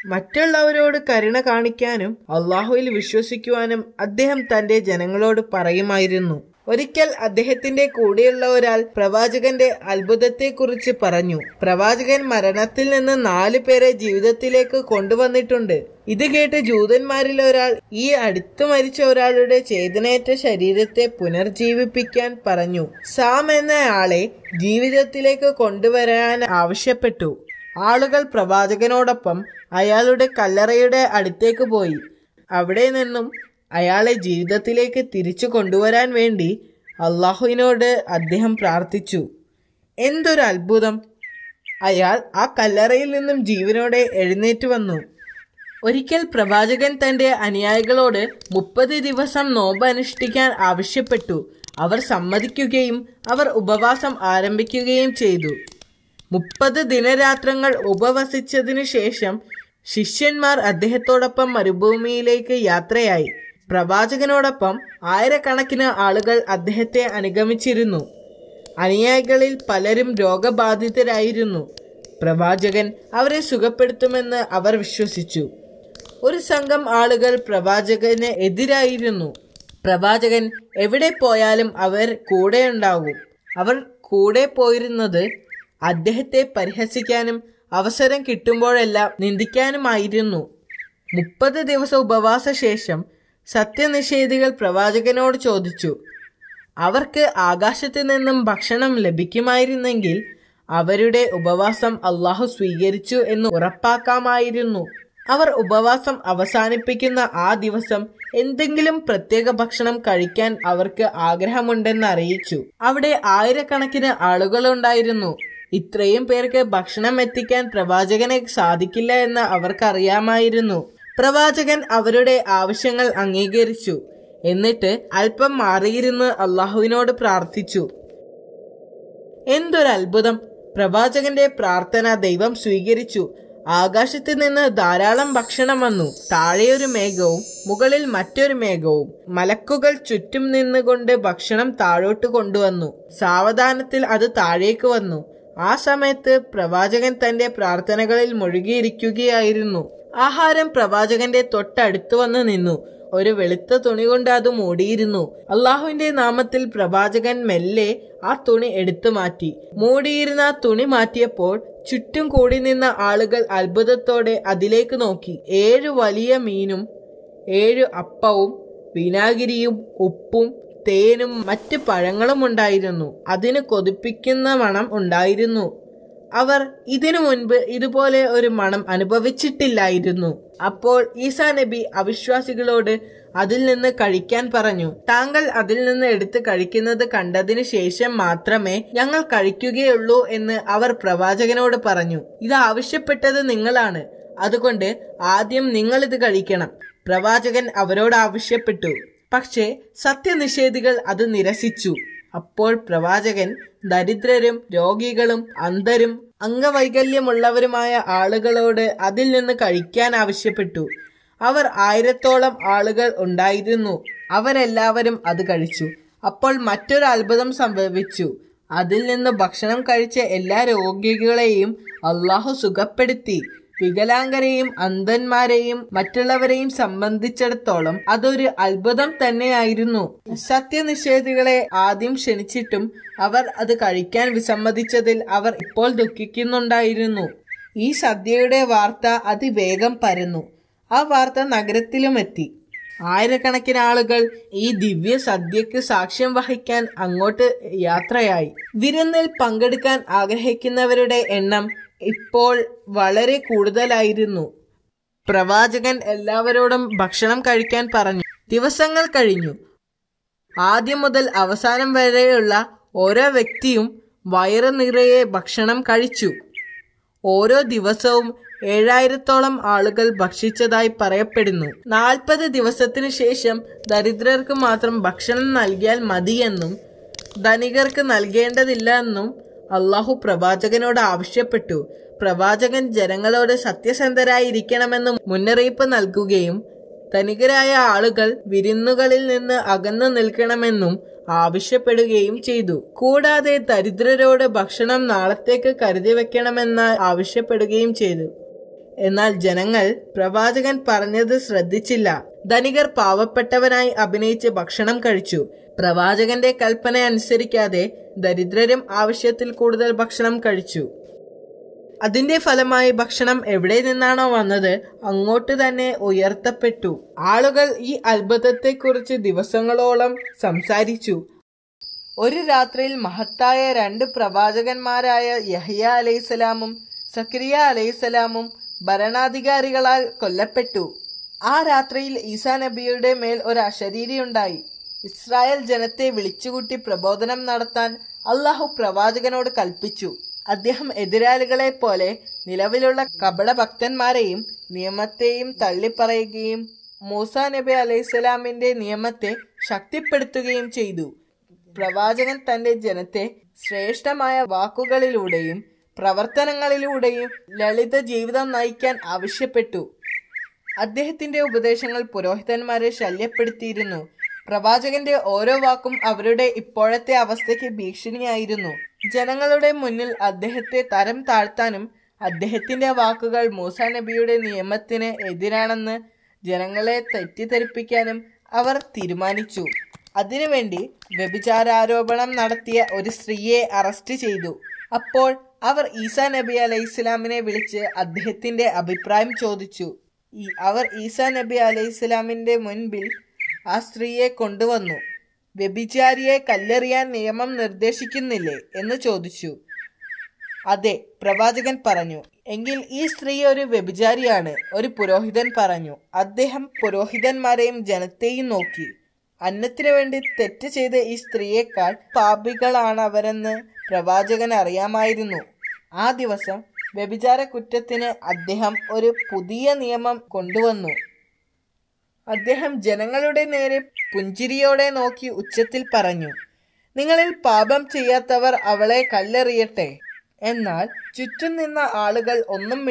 മറ്റുള്ളവരോട് കരുണ കാണിക്കാനും അള്ളാഹുവിൽ വിശ്വസിക്കുവാനും അദ്ദേഹം തന്റെ ജനങ്ങളോട് പറയുമായിരുന്നു. ഒരിക്കൽ അദ്ദേഹത്തിന്റെ കൂടെയുള്ള ഒരാൾ പ്രവാചകന്റെ അത്ഭുതത്തെക്കുറിച്ച് പറഞ്ഞു. പ്രവാചകൻ മരണത്തിൽ നിന്ന് 4 പേരെ ജീവിതത്തിലേക്ക് കൊണ്ടുവന്നിട്ടുണ്ട്. ഇത് കേട്ട് ജൂതന്മാരിൽ ഒരാൾ ഈ അടുത്ത് മരിച്ച ഒരാളുടെ ചേതനയേറ്റ ശരീരത്തെ പുനർജീവിപ്പിക്കാൻ പറഞ്ഞു. സാം എന്നയാളെ ജീവിതത്തിലേക്ക് കൊണ്ടുവരാൻ ആവശ്യപ്പെട്ടു. ആളുകൾ പ്രവാചകനോടൊപ്പം അയാളുടെ കല്ലറയുടെ അടുത്തേക്ക് പോയി. അവിടെ നിന്നും അയാളെ ജീവിതത്തിലേക്ക് തിരിച്ചു കൊണ്ടുവരാൻ വേണ്ടി അള്ളാഹുവിനോട് അദ്ദേഹം പ്രാർത്ഥിച്ചു. എന്തൊരു അത്ഭുതം! അയാൾ ആ കല്ലറയിൽ നിന്നും ജീവനോടെ എഴുന്നേറ്റ് വന്നു. ഒരിക്കൽ പ്രവാചകൻ തന്റെ അനുയായികളോട് 30 ദിവസം നോമ്പ് അനുഷ്ഠിക്കാൻ ആവശ്യപ്പെട്ടു. അവർ സമ്മതിക്കുകയും അവർ ഉപവാസം ആരംഭിക്കുകയും ചെയ്തു. 30 ദിനരാത്രങ്ങൾ ഉപവസിച്ചതിനു ശേഷം ശിഷ്യന്മാർ അദ്ദേഹത്തോടൊപ്പം മരുഭൂമിയിലേക്ക് യാത്രയായി. പ്രവാചകനോടൊപ്പം ആയിരക്കണക്കിന് ആളുകൾ അദ്ദേഹത്തെ അനുഗമിച്ചിരുന്നു. അനുയായികളിൽ പലരും രോഗബാധിതരായിരുന്നു. പ്രവാചകൻ അവരെ സുഖപ്പെടുത്തുമെന്ന് അവർ വിശ്വസിച്ചു. ഒരു സംഘം ആളുകൾ പ്രവാചകന് എതിരായിരുന്നു. പ്രവാചകൻ എവിടെ പോയാലും അവർ കൂടെയുണ്ടാകും. അവർ കൂടെ പോയിരുന്നത് അദ്ദേഹത്തെ പരിഹസിക്കാനും അവസരം കിട്ടുമ്പോഴെല്ലാം നിന്ദിക്കാനുമായിരുന്നു. 30 ദിവസ ഉപവാസ ശേഷം സത്യനിഷേധികൾ പ്രവാചകനോട് ചോദിച്ചു. അവർക്ക് ആകാശത്ത് നിന്നും ഭക്ഷണം ലഭിക്കുമായിരുന്നെങ്കിൽ അവരുടെ ഉപവാസം അള്ളാഹു സ്വീകരിച്ചു എന്ന് ഉറപ്പാക്കാമായിരുന്നു. അവർ ഉപവാസം അവസാനിപ്പിക്കുന്ന ആ ദിവസം എന്തെങ്കിലും പ്രത്യേക ഭക്ഷണം കഴിക്കാൻ അവർക്ക് ആഗ്രഹമുണ്ടെന്ന് അറിയിച്ചു. അവിടെ ആയിരക്കണക്കിന് ആളുകളുണ്ടായിരുന്നു. ഇത്രയും പേർക്ക് ഭക്ഷണം എത്തിക്കാൻ പ്രവാചകനെ സാധിക്കില്ല എന്ന് അവർക്കറിയാമായിരുന്നു. പ്രവാചകൻ അവരുടെ ആവശ്യങ്ങൾ അംഗീകരിച്ചു. എന്നിട്ട് അല്പം മാറിയിരുന്ന് അള്ളാഹുവിനോട് പ്രാർത്ഥിച്ചു. എന്തൊരു അത്ഭുതം! പ്രവാചകന്റെ പ്രാർത്ഥന ദൈവം സ്വീകരിച്ചു. ആകാശത്ത് നിന്ന് ധാരാളം ഭക്ഷണം വന്നു. താഴെയൊരു മേഘവും മുകളിൽ മറ്റൊരു മേഘവും. മലക്കുകൾ ചുറ്റും നിന്നുകൊണ്ട് ഭക്ഷണം താഴോട്ട് കൊണ്ടുവന്നു. സാവധാനത്തിൽ അത് താഴേക്ക് വന്നു. ആ സമയത്ത് പ്രവാചകൻ തന്റെ പ്രാർത്ഥനകളിൽ മുഴുകിയിരിക്കുകയായിരുന്നു. ആഹാരം പ്രവാചകന്റെ തൊട്ടടുത്ത് വന്ന് നിന്നു. ഒരു വെളുത്ത തുണി കൊണ്ട് അത് മൂടിയിരുന്നു. അള്ളാഹുവിന്റെ നാമത്തിൽ പ്രവാചകൻ മെല്ലെ ആ തുണി എടുത്തു മാറ്റി. മൂടിയിരുന്ന ആ തുണി മാറ്റിയപ്പോൾ ചുറ്റും കൂടി നിന്ന ആളുകൾ അത്ഭുതത്തോടെ അതിലേക്ക് നോക്കി. 7 വലിയ മീനും 7 അപ്പവും വിനാഗിരിയും ഉപ്പും തേനും മറ്റ് പഴങ്ങളും ഉണ്ടായിരുന്നു. അതിന് കൊതിപ്പിക്കുന്ന മണം ഉണ്ടായിരുന്നു. അവർ ഇതിനു മുൻപ് ഇതുപോലെ ഒരു മണം അനുഭവിച്ചിട്ടില്ലായിരുന്നു. അപ്പോൾ ഈസാ നബി അവിശ്വാസികളോട് അതിൽ നിന്ന് കഴിക്കാൻ പറഞ്ഞു. താങ്കൾ അതിൽ നിന്ന് എടുത്ത് കഴിക്കുന്നത് കണ്ടതിന് ശേഷം മാത്രമേ ഞങ്ങൾ കഴിക്കുകയുള്ളൂ എന്ന് അവർ പ്രവാചകനോട് പറഞ്ഞു. ഇത് ആവശ്യപ്പെട്ടത് നിങ്ങളാണ്, അതുകൊണ്ട് ആദ്യം നിങ്ങൾ ഇത് കഴിക്കണം. പ്രവാചകൻ അവരോട് ആവശ്യപ്പെട്ടു. പക്ഷേ സത്യനിഷേധികൾ അത് നിരസിച്ചു. അപ്പോൾ പ്രവാചകൻ ദരിദ്രരും രോഗികളും അന്ധരും അംഗവൈകല്യമുള്ളവരുമായ ആളുകളോട് അതിൽ നിന്ന് കഴിക്കാൻ ആവശ്യപ്പെട്ടു. അവർ 1000-ഓളം ആളുകൾ ഉണ്ടായിരുന്നു. അവരെല്ലാവരും അത് കഴിച്ചു. അപ്പോൾ മറ്റൊരു അത്ഭുതം സംഭവിച്ചു. അതിൽ നിന്ന് ഭക്ഷണം കഴിച്ച എല്ലാ രോഗികളെയും അള്ളാഹു സുഖപ്പെടുത്തി. വികലാംഗരെയും അന്ധന്മാരെയും മറ്റുള്ളവരെയും സംബന്ധിച്ചിടത്തോളം അതൊരു അത്ഭുതം തന്നെയായിരുന്നു. സത്യനിഷേധികളെ ആദ്യം ക്ഷണിച്ചിട്ടും അവർ അത് കഴിക്കാൻ വിസമ്മതിച്ചതിൽ അവർ ഇപ്പോൾ ദുഃഖിക്കുന്നുണ്ടായിരുന്നു. ഈ സദ്യയുടെ വാർത്ത അതിവേഗം പരന്നു. ആ വാർത്ത നഗരത്തിലും എത്തി. ആയിരക്കണക്കിന് ആളുകൾ ഈ ദിവ്യ സദ്യക്ക് സാക്ഷ്യം വഹിക്കാൻ അങ്ങോട്ട് യാത്രയായി. വിരുന്നിൽ പങ്കെടുക്കാൻ ആഗ്രഹിക്കുന്നവരുടെ എണ്ണം ഇപ്പോൾ വളരെ കൂടുതലായിരുന്നു. പ്രവാചകൻ എല്ലാവരോടും ഭക്ഷണം കഴിക്കാൻ പറഞ്ഞു. ദിവസങ്ങൾ കഴിഞ്ഞു. ആദ്യം മുതൽ അവസാനം വരെയുള്ള ഓരോ വ്യക്തിയും വയറ് നിറയെ ഭക്ഷണം കഴിച്ചു. ഓരോ ദിവസവും 7000-ഓളം ആളുകൾ ഭക്ഷിച്ചതായി പറയപ്പെടുന്നു. 40 ദിവസത്തിനു ശേഷം ദരിദ്രർക്ക് മാത്രം ഭക്ഷണം നൽകിയാൽ മതിയെന്നും ധനികർക്ക് നൽകേണ്ടതില്ല എന്നും അള്ളാഹു പ്രവാചകനോട് ആവശ്യപ്പെട്ടു. പ്രവാചകൻ ജനങ്ങളോട് സത്യസന്ധരായിരിക്കണമെന്ന് മുന്നറിയിപ്പ് നൽകുകയും ധനികരായ ആളുകൾ വിരുന്നുകളിൽ നിന്ന് അകന്നു നിൽക്കണമെന്നും ആവശ്യപ്പെടുകയും ചെയ്തു. കൂടാതെ ദരിദ്രരോട് ഭക്ഷണം നാളത്തേക്ക് കരുതി വെക്കണമെന്ന് ആവശ്യപ്പെടുകയും ചെയ്തു. എന്നാൽ ജനങ്ങൾ പ്രവാചകൻ പറഞ്ഞത് ശ്രദ്ധിച്ചില്ല. ധനികർ പാവപ്പെട്ടവനായി അഭിനയിച്ച് ഭക്ഷണം കഴിച്ചു. പ്രവാചകന്റെ കൽപ്പന അനുസരിക്കാതെ ദരിദ്രരും ആവശ്യത്തിൽ കൂടുതൽ ഭക്ഷണം കഴിച്ചു. അതിന്റെ ഫലമായി ഭക്ഷണം എവിടെ നിന്നാണോ വന്നത് അങ്ങോട്ട് തന്നെ ഉയർത്തപ്പെട്ടു. ആളുകൾ ഈ അത്ഭുതത്തെക്കുറിച്ച് ദിവസങ്ങളോളം സംസാരിച്ചു. ഒരു രാത്രിയിൽ മഹത്തായ 2 പ്രവാചകന്മാരായ യഹ്യ അലൈഹിസ്സലാമും സക്കരിയ അലൈഹിസ്സലാമും ഭരണാധികാരികളാൽ കൊല്ലപ്പെട്ടു. ആ രാത്രിയിൽ ഈസാ നബിയുടെ മേൽ ഒരു അശരീരിയുണ്ടായി. ഇസ്രായേൽ ജനത്തെ വിളിച്ചുകൂട്ടി പ്രബോധനം നടത്താൻ അള്ളാഹു പ്രവാചകനോട് കൽപ്പിച്ചു. അദ്ദേഹം എതിരാളികളെ പോലെ നിലവിലുള്ള കപടഭക്തന്മാരെയും നിയമത്തെയും തള്ളിപ്പറയുകയും മൂസാ നബി അലൈഹിസ്സലാമിന്റെ നിയമത്തെ ശക്തിപ്പെടുത്തുകയും ചെയ്തു. പ്രവാചകൻ തന്റെ ജനത്തെ ശ്രേഷ്ഠമായ വാക്കുകളിലൂടെയും പ്രവർത്തനങ്ങളിലൂടെയും ലളിത ജീവിതം നയിക്കാൻ ആവശ്യപ്പെട്ടു. അദ്ദേഹത്തിന്റെ ഉപദേശങ്ങൾ പുരോഹിതന്മാരെ ശല്യപ്പെടുത്തിയിരുന്നു. പ്രവാചകന്റെ ഓരോ വാക്കും അവരുടെ ഇപ്പോഴത്തെ അവസ്ഥയ്ക്ക് ഭീഷണിയായിരുന്നു. ജനങ്ങളുടെ മുന്നിൽ അദ്ദേഹത്തെ തരം താഴ്ത്താനും അദ്ദേഹത്തിന്റെ വാക്കുകൾ മൂസാ നബിയുടെ നിയമത്തിന് എതിരാണെന്ന് ജനങ്ങളെ തെറ്റിദ്ധരിപ്പിക്കാനും അവർ തീരുമാനിച്ചു. അതിനുവേണ്ടി വ്യഭിചാരാരോപണം നടത്തിയ ഒരു സ്ത്രീയെ അറസ്റ്റ് ചെയ്തു. അപ്പോൾ അവർ ഈസാ നബി അലൈഹിസ്സലാമിനെ വിളിച്ച് അദ്ദേഹത്തിന്റെ അഭിപ്രായം ചോദിച്ചു. അവർ ഈസാ നബി അലൈഹിസ്സലാമിന്റെ മുൻപിൽ ആ സ്ത്രീയെ കൊണ്ടുവന്നു. വ്യഭിചാരിയെ കല്ലെറിയാൻ നിയമം നിർദ്ദേശിക്കുന്നില്ലേ എന്ന് ചോദിച്ചു. അതെ, പ്രവാചകൻ പറഞ്ഞു. എങ്കിൽ ഈ സ്ത്രീ ഒരു വ്യഭിചാരിയാണ്, ഒരു പുരോഹിതൻ പറഞ്ഞു. അദ്ദേഹം പുരോഹിതന്മാരെയും ജനത്തെയും നോക്കി. അന്നത്തിനു വേണ്ടി തെറ്റ് ചെയ്ത ഈ സ്ത്രീയേക്കാൾ പാപികളാണവരെന്ന് പ്രവാചകൻ അറിയാമായിരുന്നു. ആ ദിവസം വ്യഭിചാര കുറ്റത്തിന് അദ്ദേഹം ഒരു പുതിയ നിയമം കൊണ്ടുവന്നു. അദ്ദേഹം ജനങ്ങളുടെ നേരെ പുഞ്ചിരിയോടെ നോക്കി ഉച്ചത്തിൽ പറഞ്ഞു, നിങ്ങളിൽ പാപം ചെയ്യാത്തവർ അവളെ കല്ലെറിയട്ടെ. എന്നാൽ ചുറ്റും നിന്ന ആളുകൾ ഒന്നും